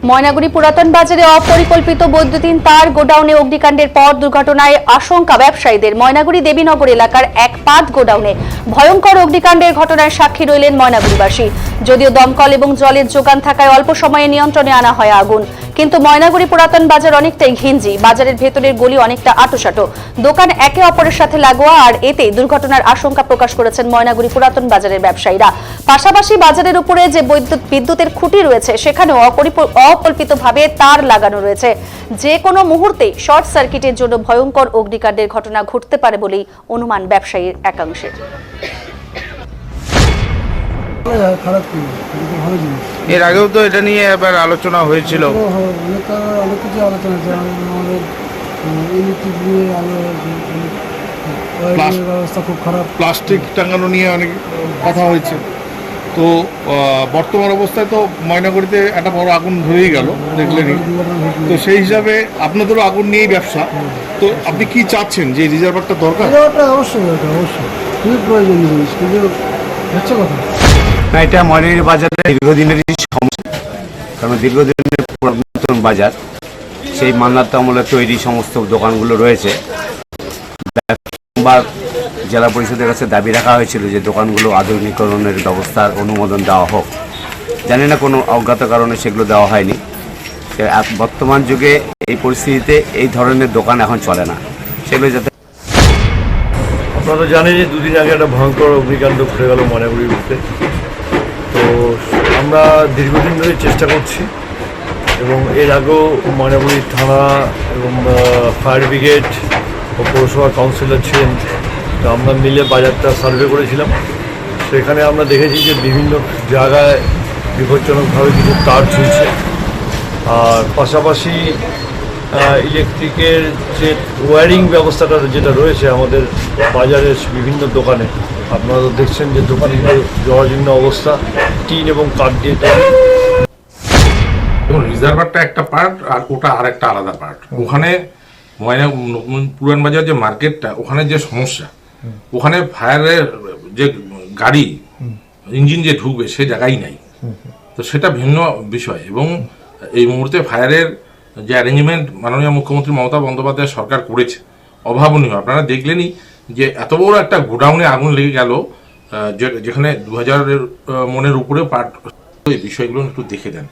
ময়নাগুড়ি পুরাতন বাজারে অপরিকল্পিত বৈদ্যুতিন তার গোডাউনে অগ্নিকাণ্ডের পর দুর্ঘটনায় আশঙ্কা ব্যবসায়ীদের। ময়নাগুড়ি দেবীনগর এলাকার এক পাত গোডাউনে ভয়ঙ্কর অগ্নিকাণ্ডের ঘটনায় সাক্ষী রইলেন ময়নাগুড়িবাসী। যদিও দমকল এবং জলের যোগান থাকায় অল্প সময়ে নিয়ন্ত্রণে আনা হয় আগুন, কিন্তু ময়নাগুড়ি পুরাতন বাজার অনেকটাই ঘিঞ্জি। বাজারের ভেতরের গলি অনেকটা আঁটোসাঁটো, দোকান একে অপরের সাথে লাগোয়া, আর এতে দুর্ঘটনার আশঙ্কা প্রকাশ করেছেন ময়নাগুড়ি পুরাতন বাজারের ব্যবসায়ীরা। পাশাপাশি বাজারের উপরে যে বিদ্যুতের খুঁটি রয়েছে সেখানেও অকল্পিতভাবে তার লাগানো রয়েছে। যে কোনো মুহূর্তে শর্ট সার্কিটের জন্য ভয়ঙ্কর অগ্নিকাণ্ডের ঘটনা ঘটতে পারে বলেই অনুমান ব্যবসায়ীর একাংশের। এর আগেও তো এটা নিয়ে এবার আলোচনা হয়েছিল। অনেক কিছু আলোচনা আমাদের ইলেকট্রিক নিয়ে ব্যবস্থা খুব খারাপ, প্লাস্টিক টাঙানো নিয়ে অনেক কথা হয়েছে। তো বর্তমান অবস্থায় তো ময়নাগুড়িতে একটা বড় আগুন ধরেই গেল, দেখলেনই। তো সেই হিসাবে আপনাদেরও আগুন নিয়েই ব্যবসা। তো আপনি কি চাচ্ছেন যে রিজার্ভারটা দরকার? অবশ্যই খুবই প্রয়োজনীয় জিনিস, কিন্তু হচ্ছে কথা না, এটা ময়নাগুড়ি বাজারে দীর্ঘদিনেরই সমস্যা। কারণ দীর্ঘদিনের পুরাতন বাজার, সেই মান্নাত আমলে তৈরি সমস্ত দোকানগুলো রয়েছে। জেলা পরিষদের কাছে দাবি রাখা হয়েছিল যে দোকানগুলো আধুনিকরণের ব্যবস্থার অনুমোদন দেওয়া হোক। জানি না কোনো অজ্ঞাত কারণে সেগুলো দেওয়া হয়নি। বর্তমান যুগে এই পরিস্থিতিতে এই ধরনের দোকান এখন চলে না, সেগুলো যাতে। আপনারা জানেন যে দুদিন আগে একটা ভয়ঙ্কর অগ্নিকাণ্ড ঘটে গেল ময়নাগুড়ির বুকে। তো আমরা দীর্ঘদিন ধরে চেষ্টা করছি, এবং এর আগেও ময়নাগুড়ি থানা এবং ফায়ার ব্রিগেড ও পৌরসভা কাউন্সিলর ছিলেন। তো আমরা মিলে বাজারটা সার্ভে করেছিলাম। সেখানে আমরা দেখেছি যে বিভিন্ন জায়গায় বিপজ্জনকভাবে কিছু তার ঝুলছে, আর পাশাপাশি ইলেকট্রিকের যে ওয়্যারিং ব্যবস্থাটা যেটা রয়েছে আমাদের বাজারের বিভিন্ন দোকানে, আপনারা দেখছেন যে দোকানগুলো জরাজীর্ণ অবস্থা, টিন এবং কাঠ দিয়ে তৈরি। রিজার্ভারটা একটা পার্ট, আর ওটা আর একটা আলাদা পার্ট। ওখানে পুরান বাজার যে মার্কেটটা, ওখানে যে সমস্যা, ওখানে ফায়ারের যে গাড়ি ইঞ্জিন যে ঢুকবে সে জায়গায় নাই। তো সেটা ভিন্ন বিষয়। এবং এই মুহূর্তে ফায়ারের যে অ্যারেঞ্জমেন্ট মাননীয় মুখ্যমন্ত্রী মমতা বন্দ্যোপাধ্যায় সরকার করেছে অভাবনীয়। আপনারা দেখলেনই যে এত বড় একটা গোডাউনে আগুন লেগে গেল, যেখানে 2000 মনের উপরে পার্ট। এই বিষয়গুলো একটু দেখে দেন।